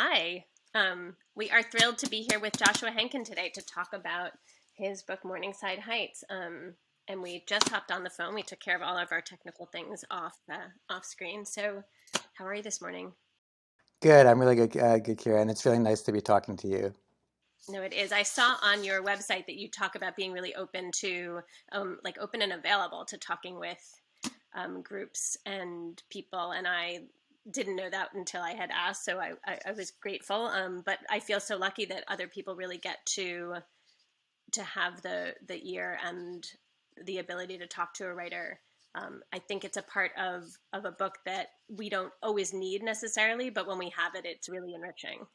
Hi. We are thrilled to be here with Joshua Henkin today to talk about his book Morningside Heights. And we just hopped on the phone. We took care of all of our technical things off screen. So, how are you this morning? Good. I'm really good, Kira, and it's really nice to be talking to you. No, it is. I saw on your website that you talk about being really open to, like open and available to talking with groups and people. And I didn't know that until I had asked, so I was grateful. But I feel so lucky that other people really get to have the ear and the ability to talk to a writer. I think it's a part of a book that we don't always need necessarily, but when we have it, it's really enriching.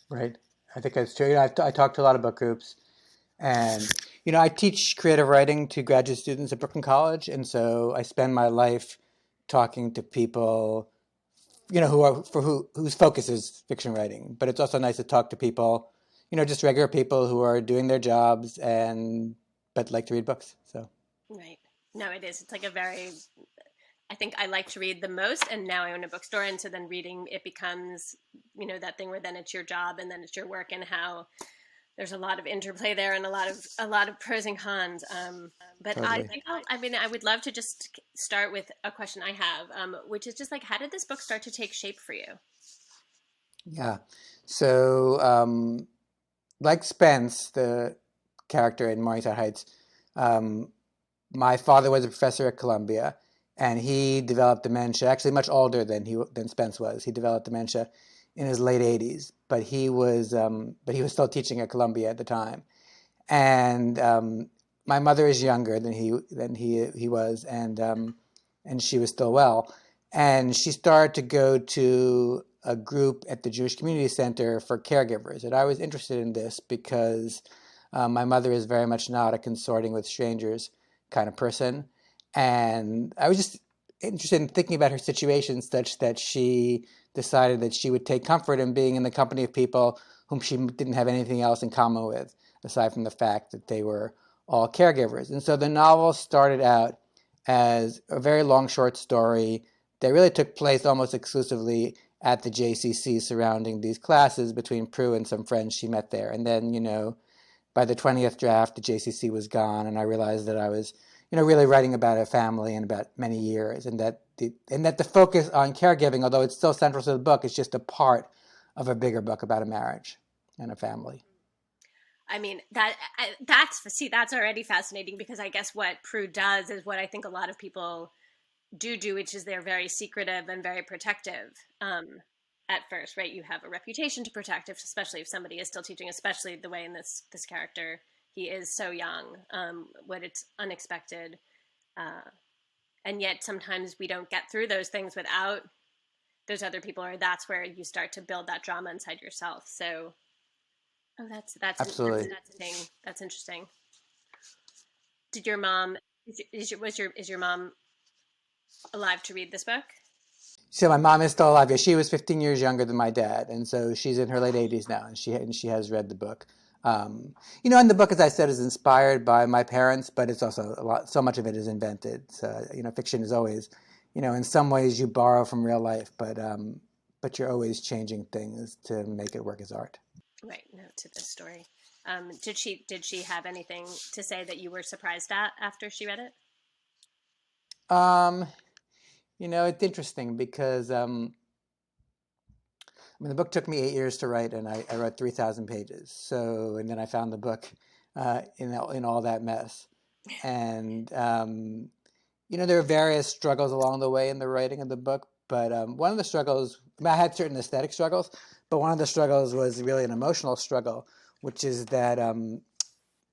Right. I think that's true. I talk to a lot of book groups, and I teach creative writing to graduate students at Brooklyn College, and so I spend my life talking to people, whose focus is fiction writing. But it's also nice to talk to people, just regular people who are doing their jobs and but like to read books. So. Right. No, it is. It's like a very, I think I like to read the most, and now I own a bookstore, and so then reading it becomes, that thing where then it's your job and then it's your work, and how there's a lot of interplay there and a lot of pros and cons. But Totally. I mean, I would love to just start with a question I have, which is just like, how did this book start to take shape for you? Yeah. So, like Spence, the character in Morningside Heights, um, my father was a professor at Columbia, and he developed dementia. Actually, much older than Spence was. He developed dementia in his late 80s, but he was still teaching at Columbia at the time. And my mother is younger than he was, and she was still well. And she started to go to a group at the Jewish Community Center for caregivers. And I was interested in this because my mother is very much not a consorting with strangers kind of person. And I was just interested in thinking about her situation such that she decided that she would take comfort in being in the company of people whom she didn't have anything else in common with, aside from the fact that they were all caregivers. And so the novel started out as a very long short story that really took place almost exclusively at the JCC surrounding these classes between Prue and some friends she met there. And then, by the 20th draft, the JCC was gone, and I realized that I was, really writing about a family and about many years, and that the focus on caregiving, although it's still central to the book, is just a part of a bigger book about a marriage and a family. I mean, that's already fascinating, because I guess what Prue does is what I think a lot of people do, which is they're very secretive and very protective. At first, right? You have a reputation to protect, especially if somebody is still teaching, especially the way in this character, he is so young. What it's unexpected, uh, and yet sometimes we don't get through those things without those other people, or that's where you start to build that drama inside yourself. So, oh, that's Absolutely. interesting. That's interesting. Did your mom is your mom alive to read this book? So my mom is still alive. Yeah, she was 15 years younger than my dad, and so she's in her late 80s now, and she has read the book. And the book, as I said, is inspired by my parents, but it's also a lot. So much of it is invented. So fiction is always, in some ways you borrow from real life, but you're always changing things to make it work as art. Right. No, to this story. Did she have anything to say that you were surprised at after she read it? Um, it's interesting because the book took me 8 years to write, and I wrote 3,000 pages. So, and then I found the book in all that mess. And, there were various struggles along the way in the writing of the book. But one of the struggles, I had certain aesthetic struggles, but one of the struggles was really an emotional struggle, which is that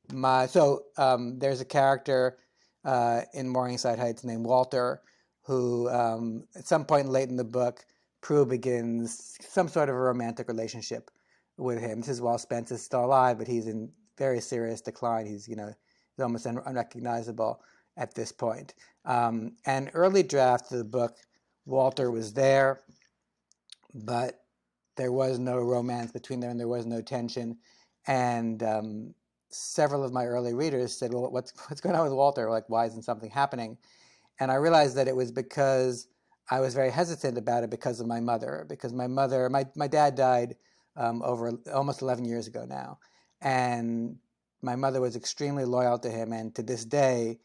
there's a character in Morningside Heights named Walter, who at some point late in the book, Prue begins some sort of a romantic relationship with him. This is while Spence is still alive, but he's in very serious decline. He's almost unrecognizable at this point. And early draft of the book, Walter was there, but there was no romance between them, and there was no tension. And several of my early readers said, "Well, what's going on with Walter? Like, why isn't something happening?" And I realized that it was because I was very hesitant about it because of my mother, because my dad died over almost 11 years ago now. And my mother was extremely loyal to him. And to this day,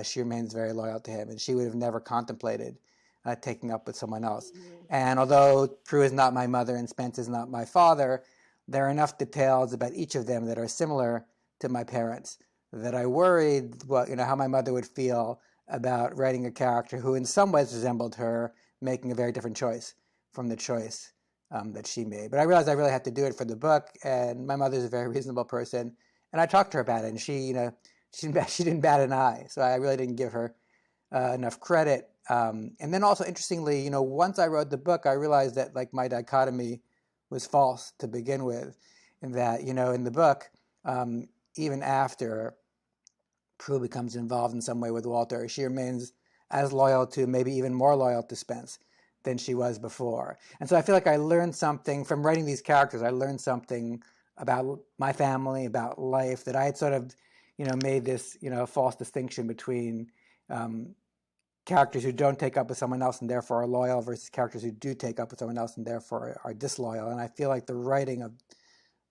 she remains very loyal to him. And she would have never contemplated taking up with someone else. Mm-hmm. And although Prue is not my mother and Spence is not my father, there are enough details about each of them that are similar to my parents that I worried, well, how my mother would feel about writing a character who in some ways resembled her, making a very different choice from the choice that she made. But I realized I really had to do it for the book, and my mother's a very reasonable person, and I talked to her about it, and she didn't bat an eye, so I really didn't give her enough credit. And then also, interestingly, once I wrote the book, I realized that like my dichotomy was false to begin with, in that, in the book, even after Prue becomes involved in some way with Walter, she remains as loyal to, maybe even more loyal to Spence than she was before. And so I feel like I learned something from writing these characters. I learned something about my family, about life, that I had sort of, made this, false distinction between characters who don't take up with someone else and therefore are loyal versus characters who do take up with someone else and therefore are disloyal. And I feel like the writing of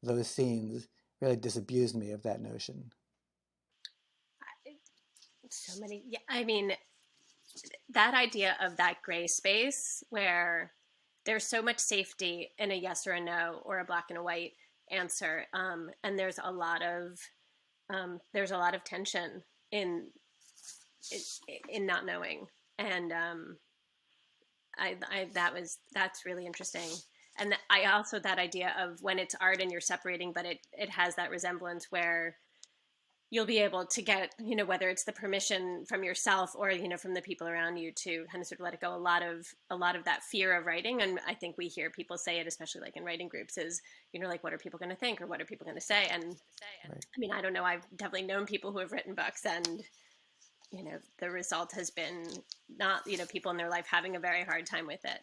those scenes really disabused me of that notion. So many, yeah, I mean, that idea of that gray space where there's so much safety in a yes or a no or a black and a white answer, and there's a lot of tension in not knowing, and that's really interesting. And I also, that idea of when it's art and you're separating, but it has that resemblance where you'll be able to get, whether it's the permission from yourself or, from the people around you to kind of sort of let it go. A lot of that fear of writing. And I think we hear people say it, especially like in writing groups, is, like, what are people going to think or what are people going to say? And Right. I mean, I don't know. I've definitely known people who have written books and, the result has been not, people in their life having a very hard time with it.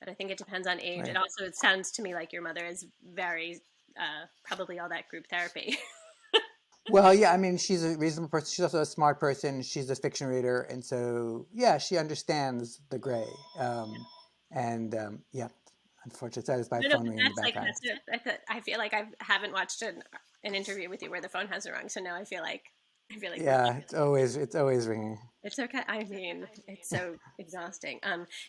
But I think it depends on age. Right. It sounds to me like your mother is very, probably all that group therapy. Well, yeah, I mean, she's a reasonable person. She's also a smart person. She's a fiction reader. And so, yeah, she understands the gray. Yeah, unfortunately, that is my No, phone but ringing in the that's like background. I feel like I haven't watched an interview with you where the phone hasn't rung. So now I feel like we're Yeah, it's always ringing. it's okay. I mean, it's so exhausting.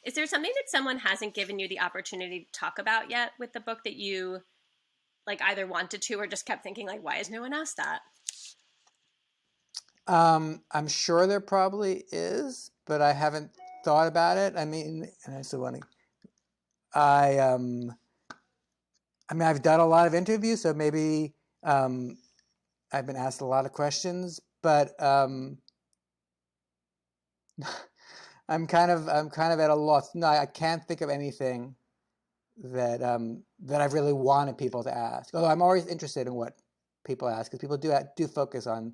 Is there something that someone hasn't given you the opportunity to talk about yet with the book that you like either wanted to or just kept thinking like, why has no one asked that? I'm sure there probably is, but I haven't thought about it. I mean, and I still want to. I I mean, I've done a lot of interviews, so maybe I've been asked a lot of questions, but I'm kind of at a loss. No, I can't think of anything that I've really wanted people to ask. Although I'm always interested in what people ask, because people do focus on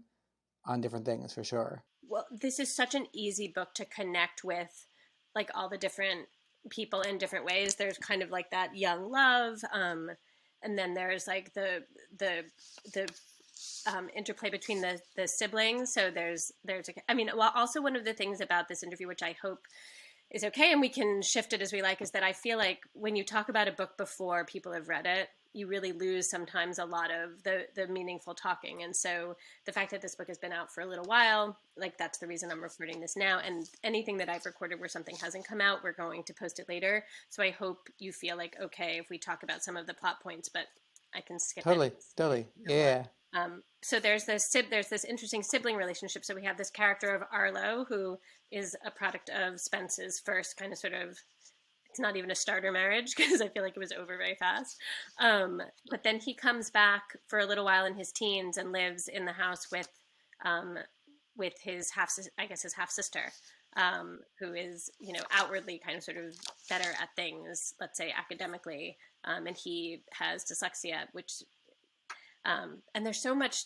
different things for sure. Well, this is such an easy book to connect with, like all the different people in different ways. There's kind of like that young love, and then there's like the interplay between the siblings. So I mean, well, also one of the things about this interview, which I hope is okay, and we can shift it as we like, is that I feel like when you talk about a book before people have read it, you really lose sometimes a lot of the meaningful talking. And so the fact that this book has been out for a little while, like that's the reason I'm recording this now. And anything that I've recorded where something hasn't come out, we're going to post it later. So I hope you feel like okay if we talk about some of the plot points, but I can skip it. Totally, totally, yeah. So there's this interesting sibling relationship. So we have this character of Arlo, who is a product of Spence's first kind of sort of, it's not even a starter marriage because I feel like it was over very fast. But then he comes back for a little while in his teens and lives in the house with his his half sister, who is, outwardly kind of sort of better at things, let's say academically. And he has dyslexia, which and there's so much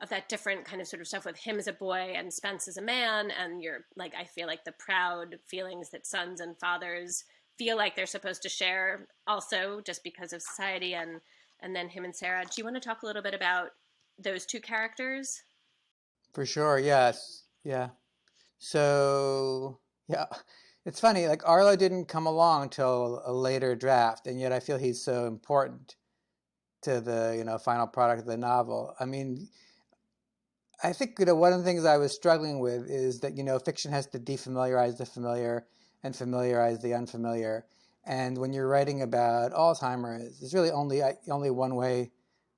of that different kind of sort of stuff with him as a boy and Spence as a man. And you're like, I feel like the proud feelings that sons and fathers feel like they're supposed to share also just because of society. And then him and Sarah. Do you want to talk a little bit about those two characters? For sure, yes, yeah. So, yeah, It's funny, like Arlo didn't come along till a later draft, and yet I feel he's so important to the, final product of the novel. I mean, I think, one of the things I was struggling with is that, fiction has to defamiliarize the familiar and familiarize the unfamiliar. And when you're writing about Alzheimer's, there's really only one way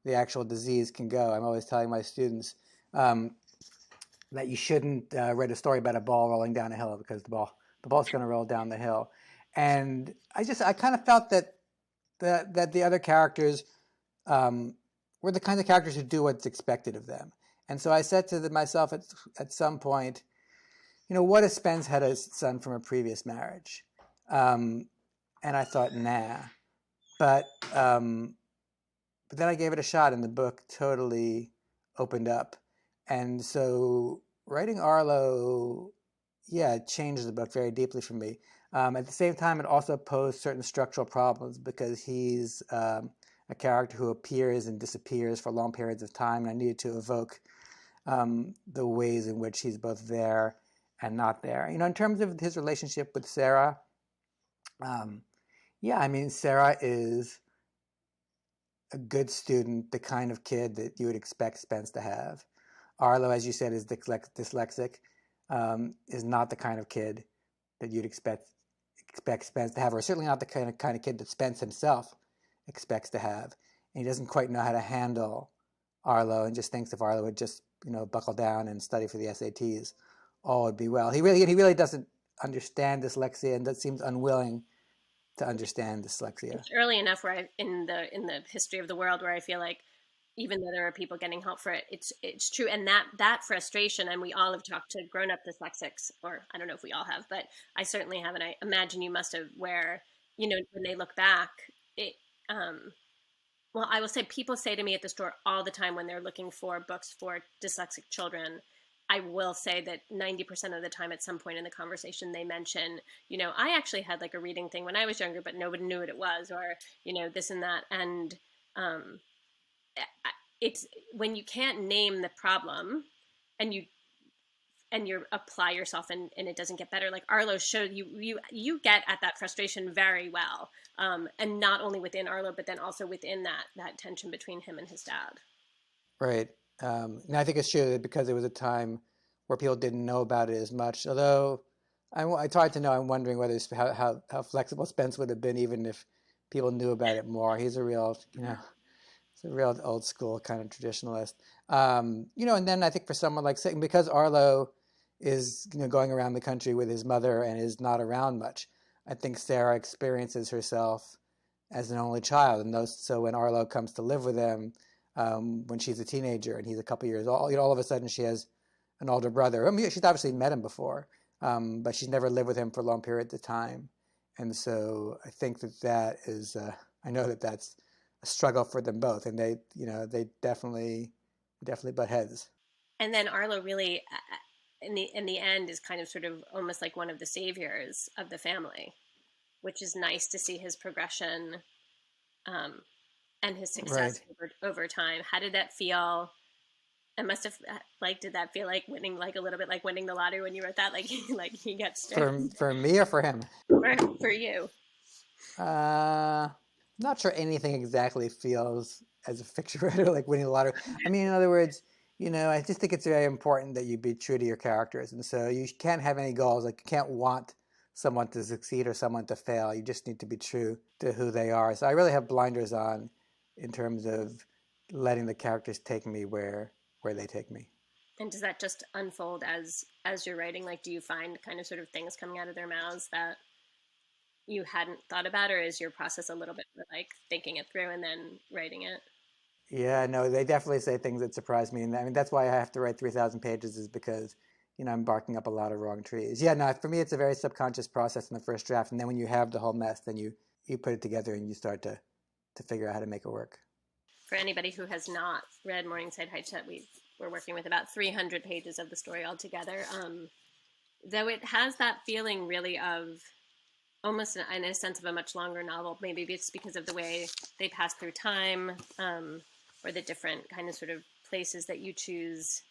the actual disease can go. I'm always telling my students that you shouldn't write a story about a ball rolling down a hill, because the ball's going to roll down the hill. And I kind of felt that the other characters were the kind of characters who do what's expected of them. And so I said to myself at some point, what if Spence had a son from a previous marriage? And I thought, nah. But then I gave it a shot, and the book totally opened up. And so writing Arlo, changed the book very deeply for me. At the same time, it also posed certain structural problems, because he's a character who appears and disappears for long periods of time, and I needed to evoke the ways in which he's both there and not there. In terms of his relationship with Sarah, Sarah is a good student, the kind of kid that you would expect Spence to have. Arlo, as you said, is dyslexic, is not the kind of kid that you'd expect Spence to have, or certainly not the kind of kid that Spence himself expects to have. And he doesn't quite know how to handle Arlo, and just thinks if Arlo would just buckle down and study for the SATs, all would be well. He really doesn't understand dyslexia, and that seems unwilling to understand dyslexia. It's early enough where in the history of the world where I feel like even though there are people getting help for it, it's true. And that frustration, and we all have talked to grown-up dyslexics, or I don't know if we all have, but I certainly have, and I imagine you must have, where when they look back, it well, I will say, people say to me at the store all the time when they're looking for books for dyslexic children, I will say that 90% of the time at some point in the conversation they mention, I actually had like a reading thing when I was younger, but nobody knew what it was, or, this and that. And it's when you can't name the problem and you apply yourself, and it doesn't get better. Like Arlo showed you get at that frustration very well. And not only within Arlo, but then also within that tension between him and his dad. Right. And I think it's true that because it was a time where people didn't know about it as much. Although I tried to know, I'm wondering whether how flexible Spence would have been even if people knew about it more. He's a real, he's a real old school kind of traditionalist. And then I think for someone like, because Arlo is going around the country with his mother and is not around much, I think Sarah experiences herself as an only child, and so when Arlo comes to live with them, when she's a teenager and he's a couple years old, all of a sudden she has an older brother. I mean, she's obviously met him before, but she's never lived with him for long periods of time, and so I think that is. I know that that's a struggle for them both, and they definitely butt heads. And then Arlo really, in the end, is kind of sort of almost like one of the saviors of the family, which is nice to see his progression, and his success Right. over time. How did that feel? It must have, like, did that feel like winning, like a little bit like winning the lottery when you wrote that? Like, like he gets to, For me or for him? for you. Not sure anything exactly feels as a fiction writer like winning the lottery. I mean, in other words, I just think it's very important that you be true to your characters, and so you can't have any goals. Like, you can't want someone to succeed or someone to fail. You just need to be true to who they are. So I really have blinders on in terms of letting the characters take me where they take me. And does that just unfold as you're writing? Like, do you find kind of sort of things coming out of their mouths that you hadn't thought about, or is your process a little bit more like thinking it through and then writing it? Yeah, no, they definitely say things that surprise me, and I mean that's why I have to write 3,000 pages, is because I'm barking up a lot of wrong trees. Yeah, no, for me it's a very subconscious process in the first draft, and then when you have the whole mess, then you put it together and you start to figure out how to make it work. For anybody who has not read Morningside Heights yet, we're working with about 300 pages of the story altogether. Though it has that feeling really of almost in a sense of a much longer novel. Maybe it's because of the way they pass through time, or the different kind of sort of places that you choose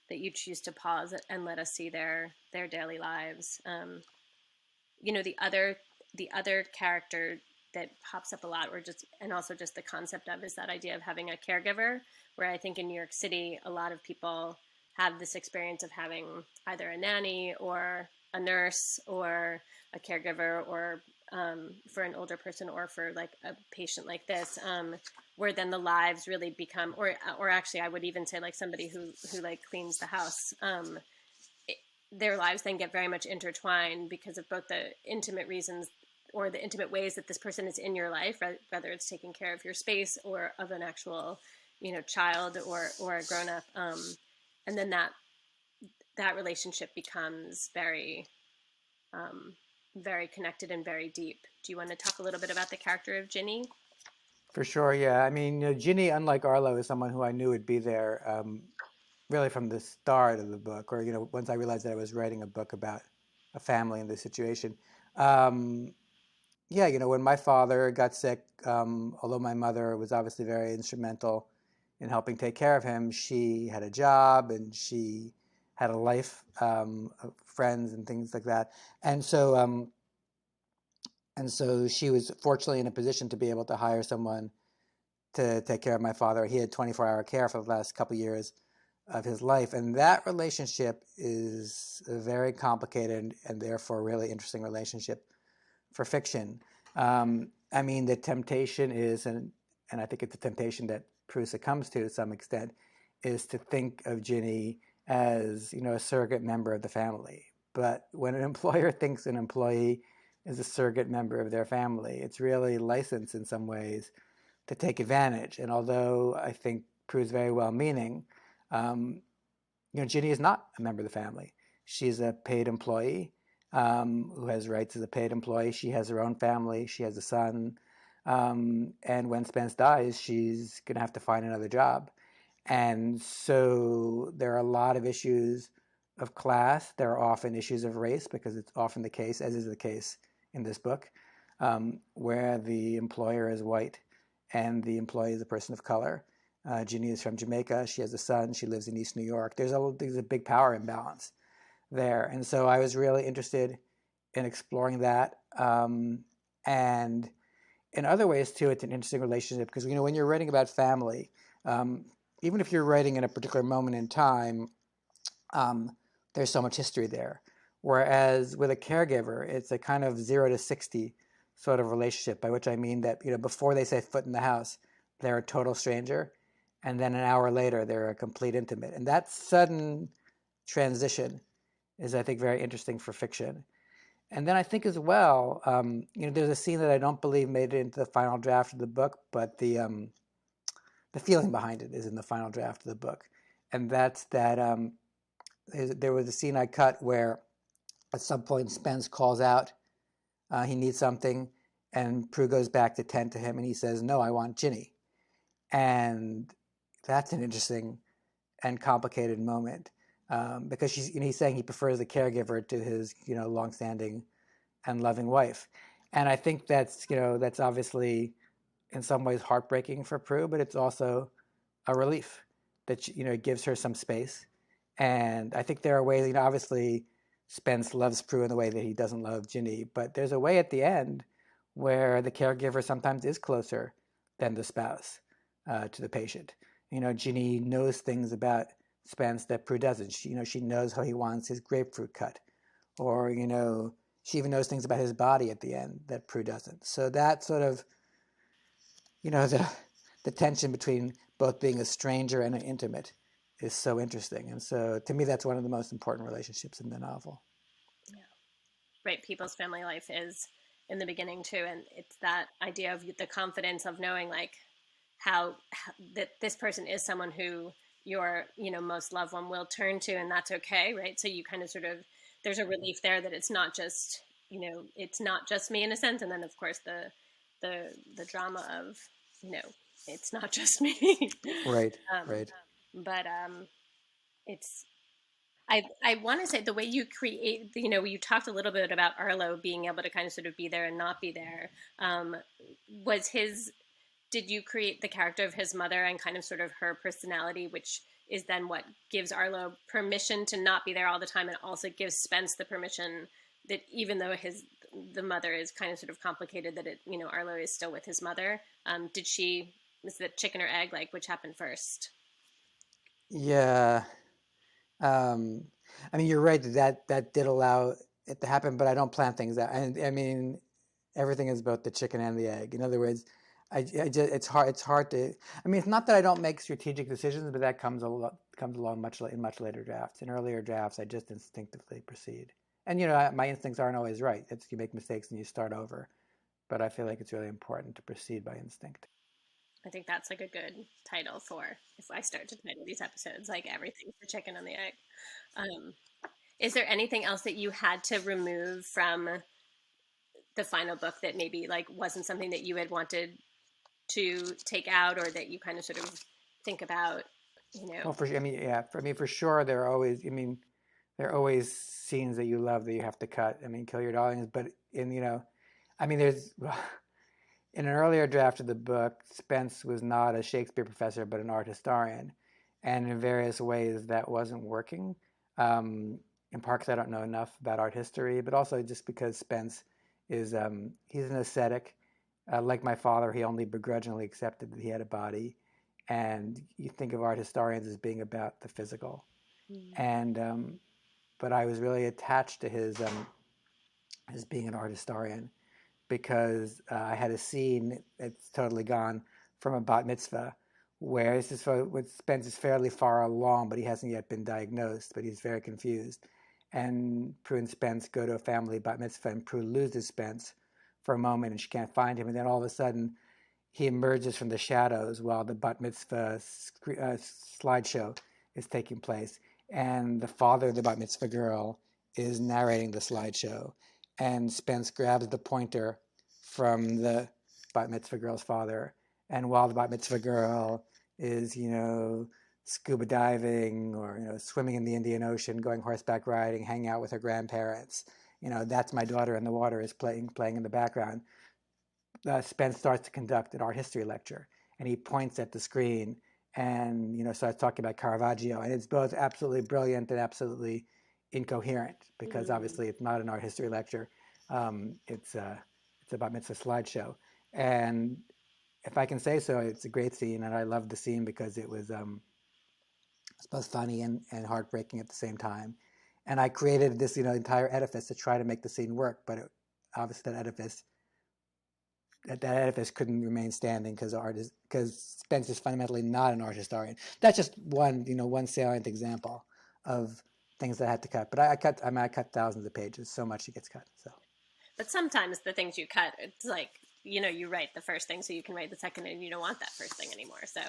to pause and let us see their daily lives. the other character that pops up a lot, or just, and also just the concept of, is that idea of having a caregiver, where I think in New York City a lot of people have this experience of having either a nanny or a nurse or a caregiver, or for an older person, or for like a patient like this, where then the lives really become, or actually I would even say like somebody who like cleans the house, their lives then get very much intertwined because of both the intimate reasons, or the intimate ways that this person is in your life, whether it's taking care of your space or of an actual, child, or a grown up, and then that relationship becomes very, very connected and very deep. Do you want to talk a little bit about the character of Ginny? For sure, yeah. I mean, Ginny, unlike Arlo, is someone who I knew would be there really from the start of the book, or once I realized that I was writing a book about a family in this situation. Um, yeah, when my father got sick, although my mother was obviously very instrumental in helping take care of him, she had a job and she had a life of friends and things like that, and so. And so she was fortunately in a position to be able to hire someone to take care of my father. He had 24-hour care for the last couple of years of his life. And that relationship is a very complicated and therefore really interesting relationship for fiction. I mean, the temptation is, and I think it's a temptation that Proust succumbs to some extent, is to think of Ginny as, a surrogate member of the family. But when an employer thinks an employee is a surrogate member of their family, it's really licensed in some ways to take advantage. And although I think Prue's very well-meaning, um, Ginny is not a member of the family. She's a paid employee who has rights as a paid employee. She has her own family. She has a son. And when Spence dies, she's going to have to find another job. And so there are a lot of issues of class. There are often issues of race, because it's often the case, as is the case in this book, where the employer is white and the employee is a person of color. Ginny is from Jamaica. She has a son. She lives in East New York. There's a big power imbalance there. And so I was really interested in exploring that. And in other ways, too, it's an interesting relationship because, when you're writing about family, even if you're writing in a particular moment in time, there's so much history there. Whereas with a caregiver, it's a kind of 0 to 60 sort of relationship, by which I mean that, before they set foot in the house, they're a total stranger. And then an hour later, they're a complete intimate. And that sudden transition is, I think, very interesting for fiction. And then I think as well, there's a scene that I don't believe made it into the final draft of the book, but the feeling behind it is in the final draft of the book. And that's that there was a scene I cut where at some point Spence calls out, he needs something, and Prue goes back to tend to him, and he says, "No, I want Ginny." And that's an interesting and complicated moment, because he's saying he prefers the caregiver to his longstanding and loving wife. And I think that's obviously in some ways heartbreaking for Prue, but it's also a relief that it gives her some space. And I think there are ways, obviously Spence loves Prue in the way that he doesn't love Ginny, but there's a way at the end where the caregiver sometimes is closer than the spouse to the patient. Ginny knows things about Spence that Prue doesn't. She knows how he wants his grapefruit cut, or she even knows things about his body at the end that Prue doesn't. So that sort of the tension between both being a stranger and an intimate is so interesting. And so to me, that's one of the most important relationships in the novel. Yeah. Right. People's family life is in the beginning too. And it's that idea of the confidence of knowing like how that this person is someone who your, most loved one will turn to, and that's okay. Right. So you kind of sort of, there's a relief there that it's not just, it's not just me in a sense. And then of course the drama of, it's not just me. Right, um, right. but it's I want to say the way you create, you talked a little bit about Arlo being able to kind of sort of be there and not be there. Was his, did you create the character of his mother and kind of sort of her personality, which is then what gives Arlo permission to not be there all the time, and also gives Spence the permission that even though his the mother is kind of sort of complicated that Arlo is still with his mother. Was the chicken or egg, like, which happened first? Yeah. Um, I mean, you're right that did allow it to happen, but I don't plan things out. And I mean, everything is both the chicken and the egg. In other words, I just it's hard to. I mean, it's not that I don't make strategic decisions, but that comes along in much later drafts. In earlier drafts, I just instinctively proceed. And my instincts aren't always right. You make mistakes and you start over. But I feel like it's really important to proceed by instinct. I think that's like a good title for if I start to title these episodes, like everything's the chicken and the egg. Um, is there anything else that you had to remove from the final book that maybe like wasn't something that you had wanted to take out, or that you kind of sort of think about, Well, I mean, yeah, for sure, there are always scenes that you love that you have to cut. I mean, kill your darlings, but I mean, there's in an earlier draft of the book, Spence was not a Shakespeare professor, but an art historian, and in various ways that wasn't working. In part because I don't know enough about art history, but also just because Spence is he's an ascetic. Like my father, he only begrudgingly accepted that he had a body, and you think of art historians as being about the physical. And but I was really attached to his being an art historian because I had a scene, it's totally gone, from a bat mitzvah where this is what Spence is fairly far along, but he hasn't yet been diagnosed, but he's very confused. And Prue and Spence go to a family bat mitzvah, and Prue loses Spence for a moment, and she can't find him. And then all of a sudden, he emerges from the shadows while the bat mitzvah slideshow is taking place. And the father of the bat mitzvah girl is narrating the slideshow. And Spence grabs the pointer from the bat mitzvah girl's father. And while the bat mitzvah girl is, scuba diving or, swimming in the Indian Ocean, going horseback riding, hanging out with her grandparents, that's my daughter in the water is playing in the background. Spence starts to conduct an art history lecture, and he points at the screen and starts talking about Caravaggio, and it's both absolutely brilliant and absolutely incoherent because obviously it's not an art history lecture. It's about mitzvah slideshow, and if I can say so, it's a great scene, and I love the scene because it was both funny and heartbreaking at the same time. And I created this entire edifice to try to make the scene work, but obviously that edifice couldn't remain standing because Spence is fundamentally not an art historian. That's just one salient example of things that I had to cut. But I cut thousands of pages. So much it gets cut. So. But sometimes the things you cut, it's like you write the first thing so you can write the second, and you don't want that first thing anymore. So.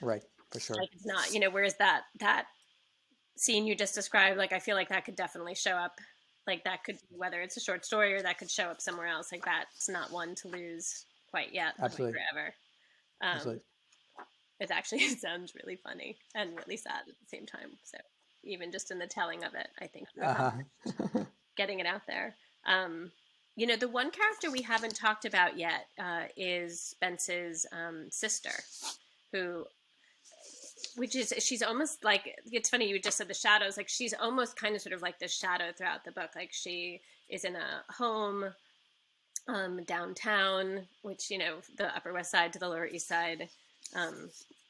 Right, for sure. Like it's not whereas that scene you just described, like I feel like that could definitely show up. Like that could, whether it's a short story or that could show up somewhere else. Like that's not one to lose quite yet. Absolutely. Like forever. Absolutely. It sounds really funny and really sad at the same time. So even just in the telling of it, I think getting it out there. The one character we haven't talked about yet is Spence's sister, she's almost like, it's funny you just said the shadows, like she's almost kind of sort of like the shadow throughout the book. Like she is in a home downtown, which the Upper West Side to the Lower East Side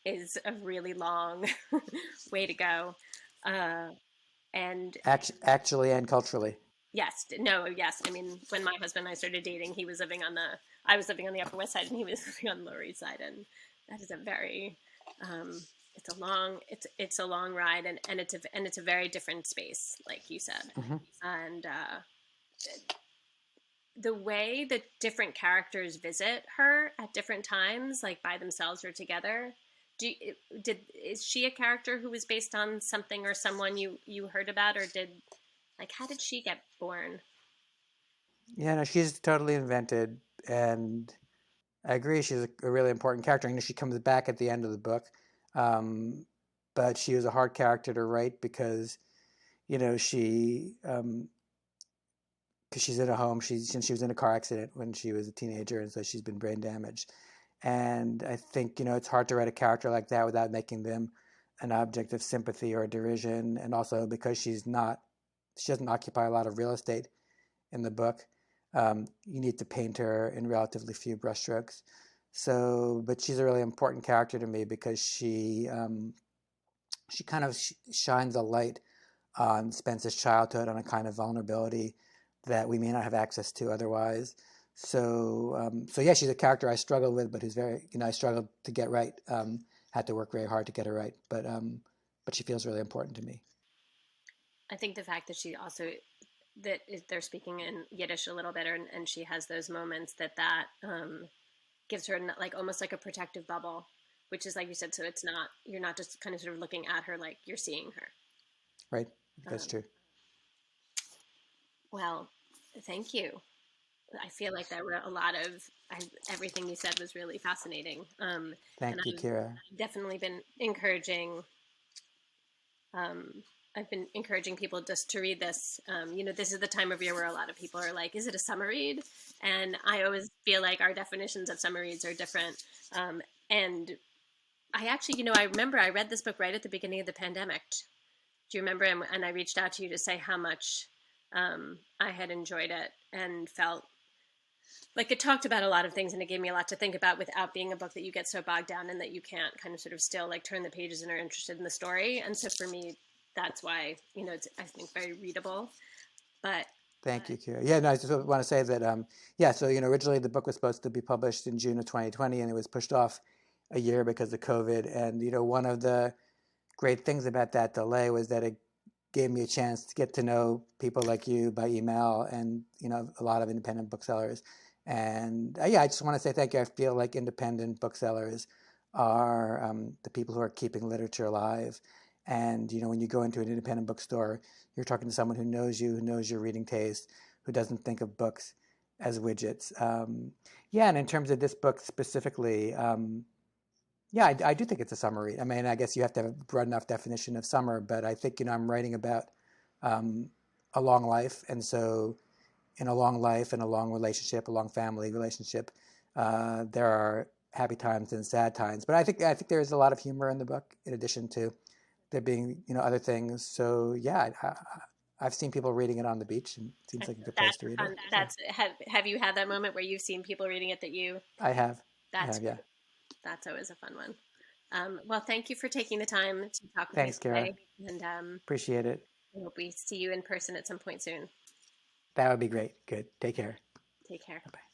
is a really long way to go, and actually and culturally. Yes. I mean, when my husband and I started dating, I was living on the Upper West Side and he was living on the Lower East Side, and that is a very it's a long ride, and it's a very different space, like you said. And the way that different characters visit her at different times, like by themselves or together, is she a character who was based on something or someone you heard about, or how did she get born? Yeah, no, she's totally invented, and I agree. She's a really important character. She comes back at the end of the book, but she was a hard character to write because, she because she's in a home. She was in a car accident when she was a teenager, and so she's been brain damaged. And I think it's hard to write a character like that without making them an object of sympathy or derision, and also because she doesn't occupy a lot of real estate in the book. You need to paint her in relatively few brushstrokes. So, but she's a really important character to me because she kind of shines a light on Spence's childhood, on a kind of vulnerability that we may not have access to otherwise. So yeah, she's a character I struggled with, but who's very, I struggled to get right. Had to work very hard to get her right, but she feels really important to me. I think the fact that she also they're speaking in Yiddish a little bit, and she has those moments that gives her like almost like a protective bubble, which is like you said. So it's not you're not just kind of sort of looking at her like you're seeing her. Right? I think that's Um, true. well, thank you. I feel like there were a lot of everything you said was really fascinating, and Thank you, Kira. I've definitely been encouraging. Um, I've been encouraging people just to read this. This is the time of year where a lot of people are like, "Is it a summer read?" And I always feel like our definitions of summer reads are different. And I actually, I remember I read this book right at the beginning of the pandemic. Do you remember? And I reached out to you to say how much I had enjoyed it and felt like it talked about a lot of things, and it gave me a lot to think about without being a book that you get so bogged down in that you can't kind of sort of still like turn the pages and are interested in the story. And so for me, that's why, it's, I think, very readable. But Thank you, Kira. Yeah, no, I just want to say that, yeah, so, originally the book was supposed to be published in June of 2020, and it was pushed off a year because of COVID. And, one of the great things about that delay was that it gave me a chance to get to know people like you by email and, a lot of independent booksellers. And yeah, I just want to say thank you. I feel like independent booksellers are the people who are keeping literature alive. And, when you go into an independent bookstore, you're talking to someone who knows you, who knows your reading taste, who doesn't think of books as widgets. Yeah, and in terms of this book specifically, yeah, I do think it's a summer read. I mean, I guess you have to have a broad enough definition of summer, but I think, I'm writing about um, a long life. And so in a long life and a long relationship, a long family relationship, there are happy times and sad times. But I think there's a lot of humor in the book, in addition to there being, other things. So yeah, I've seen people reading it on the beach, and it seems like a good place that's to read it. fun. So Have you had that moment where you've seen people reading it that you, I have, I that's have, yeah. great. That's always a fun one. Well, thank you for taking the time to talk with me Thanks, Kara. today. And Appreciate it. I hope we see you in person at some point soon. That would be great. Good. Take care. Take care. Bye.